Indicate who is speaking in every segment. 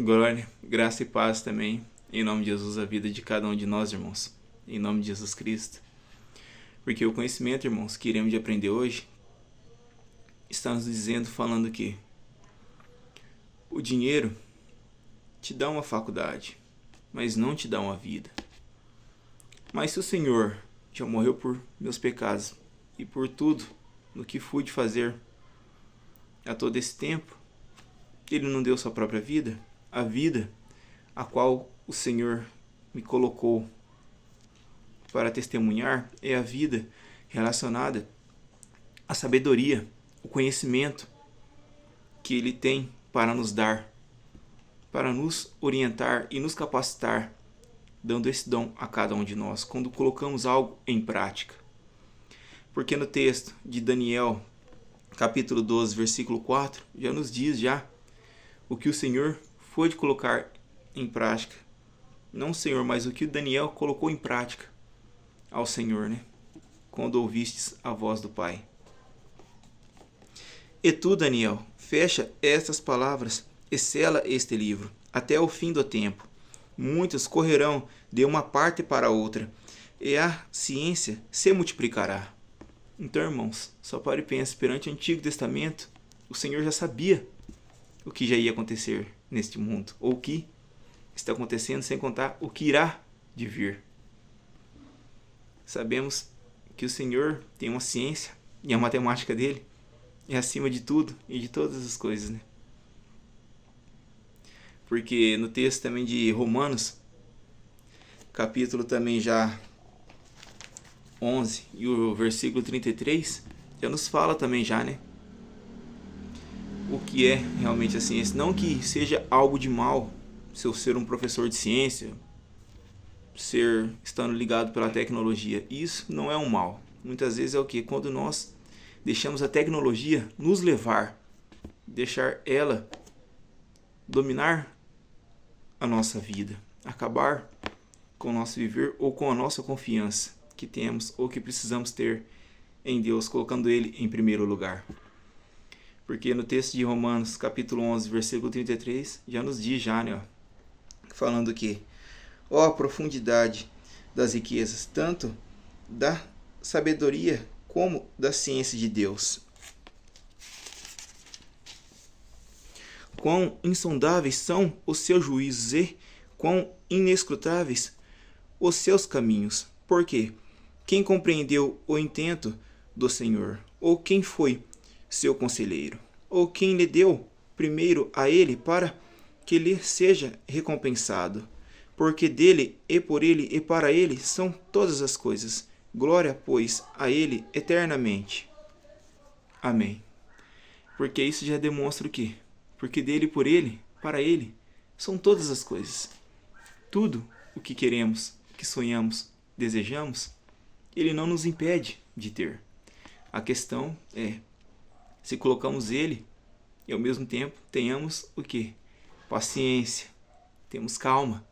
Speaker 1: Glória, graça e paz também, em nome de Jesus, a vida de cada um de nós, irmãos, em nome de Jesus Cristo. Porque o conhecimento, irmãos, que iremos de aprender hoje, está nos dizendo, falando que o dinheiro te dá uma faculdade, mas não te dá uma vida. Mas se o Senhor já morreu por meus pecados e por tudo no que fui de fazer a todo esse tempo, Ele não deu sua própria vida, a vida a qual o Senhor me colocou para testemunhar é a vida relacionada à sabedoria, o conhecimento que Ele tem para nos dar, para nos orientar e nos capacitar, dando esse dom a cada um de nós, quando colocamos algo em prática. Porque no texto de Daniel, capítulo 12, versículo 4, já nos diz o que o Senhor foi de colocar em prática. Não o Senhor, mas o que Daniel colocou em prática ao Senhor, né? Quando ouvistes a voz do Pai. E tu, Daniel, fecha estas palavras e sela este livro, até o fim do tempo. Muitos correrão de uma parte para outra, e a ciência se multiplicará. Então, irmãos, só para e pense, perante o Antigo Testamento, o Senhor já sabia o que já ia acontecer neste mundo, ou o que está acontecendo, sem contar o que irá de vir. Sabemos que o Senhor tem uma ciência, e a matemática dele é acima de tudo e de todas as coisas, né? Porque no texto também de Romanos, capítulo também já 11 e o versículo 33, já nos fala também né? O que é realmente a ciência. Não que seja algo de mal se eu ser um professor de ciência, estando ligado pela tecnologia. Isso não é um mal. Muitas vezes é o que? Quando nós deixamos a tecnologia nos levar, deixar ela dominar a nossa vida, acabar com o nosso viver ou com a nossa confiança que temos ou que precisamos ter em Deus, colocando Ele em primeiro lugar. Porque no texto de Romanos, capítulo 11, versículo 33, já nos diz né, falando que a profundidade das riquezas, tanto da sabedoria como da ciência de Deus. Quão insondáveis são os seus juízos e quão inescrutáveis os seus caminhos. Porque quem compreendeu o intento do Senhor? Ou quem foi seu conselheiro? Ou quem lhe deu primeiro a ele para que lhe seja recompensado? Porque dele e por ele e para ele são todas as coisas. Glória, pois, a ele eternamente. Amém. Porque isso já demonstra o quê? Porque dele, por ele, para ele, são todas as coisas. Tudo o que queremos, que sonhamos, desejamos, ele não nos impede de ter. A questão é, se colocamos ele e ao mesmo tempo tenhamos o quê? Paciência, temos calma,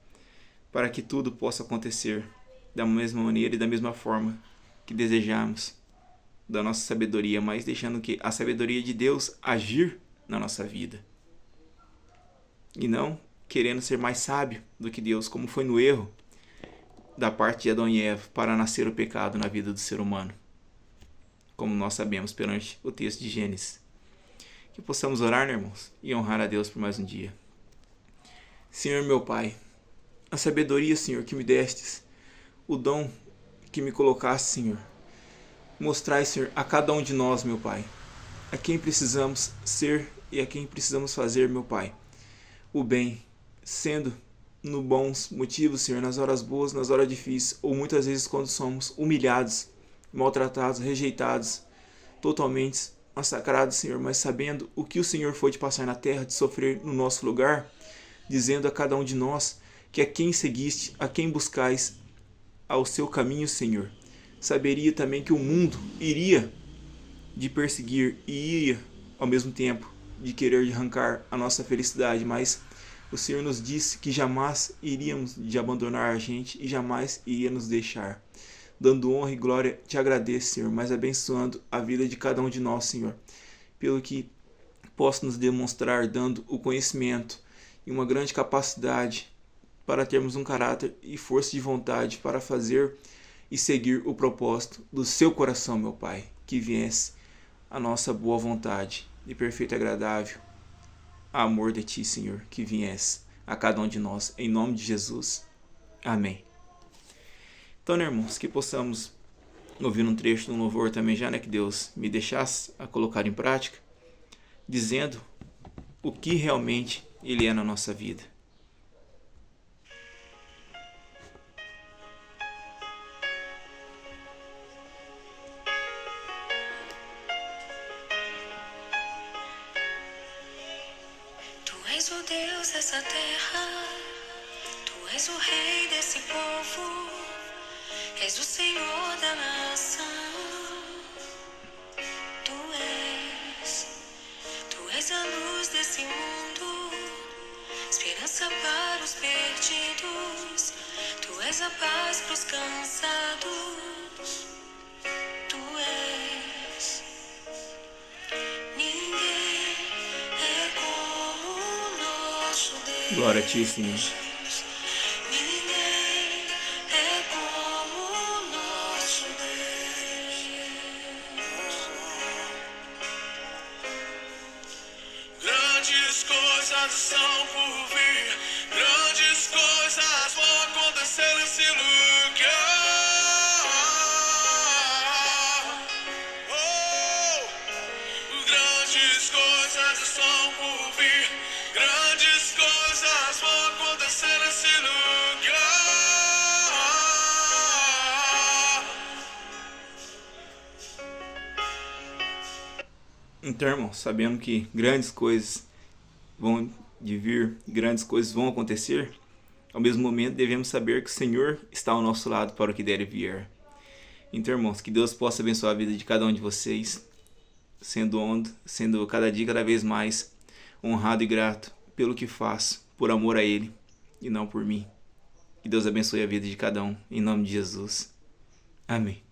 Speaker 1: para que tudo possa acontecer da mesma maneira e da mesma forma que desejamos, da nossa sabedoria, mas deixando que a sabedoria de Deus agir na nossa vida. E não querendo ser mais sábio do que Deus, como foi no erro da parte de Adão e Eva para nascer o pecado na vida do ser humano, como nós sabemos perante o texto de Gênesis. Que possamos orar, né, irmãos, e honrar a Deus por mais um dia. Senhor meu Pai, a sabedoria, Senhor, que me destes, o dom que me colocaste, Senhor, mostrai, Senhor, a cada um de nós, meu Pai, a quem precisamos ser e a quem precisamos fazer, meu Pai, o bem, sendo no bons motivos, Senhor, nas horas boas, nas horas difíceis, ou muitas vezes quando somos humilhados, maltratados, rejeitados, totalmente massacrados, Senhor, mas sabendo o que o Senhor foi de passar na terra, de sofrer no nosso lugar, dizendo a cada um de nós que a quem seguiste, a quem buscais ao seu caminho, Senhor, saberia também que o mundo iria de perseguir e iria, ao mesmo tempo, de querer arrancar a nossa felicidade, mas o Senhor nos disse que jamais iríamos de abandonar a gente e jamais iria nos deixar. Dando honra e glória, te agradeço, Senhor, mas abençoando a vida de cada um de nós, Senhor, pelo que possa nos demonstrar, dando o conhecimento e uma grande capacidade para termos um caráter e força de vontade para fazer e seguir o propósito do seu coração, meu Pai. Que viesse a nossa boa vontade e perfeito e agradável amor de Ti, Senhor, que viesse a cada um de nós, em nome de Jesus. Amém. Então, né, irmãos, que possamos ouvir um trecho do louvor também já, né, que Deus me deixasse a colocar em prática, dizendo o que realmente Ele é na nossa vida.
Speaker 2: Tu és o Deus dessa terra, Tu és o Rei desse povo, és o Senhor da nação. Tu és a luz desse mundo, esperança para os perdidos. Tu és a paz para os cansados. Tu és. Ninguém é como o nosso Deus.
Speaker 1: Glória a Ti, Senhor.
Speaker 2: Ninguém é como o nosso Deus. Grandes coisas são por vir, grandes coisas vão acontecer nesse lugar. Grandes coisas estão por vir, grandes coisas vão acontecer nesse lugar.
Speaker 1: Então, irmão, sabendo que grandes coisas vão de vir, grandes coisas vão acontecer, ao mesmo momento devemos saber que o Senhor está ao nosso lado para o que der e vier. Então, irmãos, que Deus possa abençoar a vida de cada um de vocês, sendo cada dia cada vez mais honrado e grato pelo que faço, por amor a Ele e não por mim. Que Deus abençoe a vida de cada um, em nome de Jesus. Amém.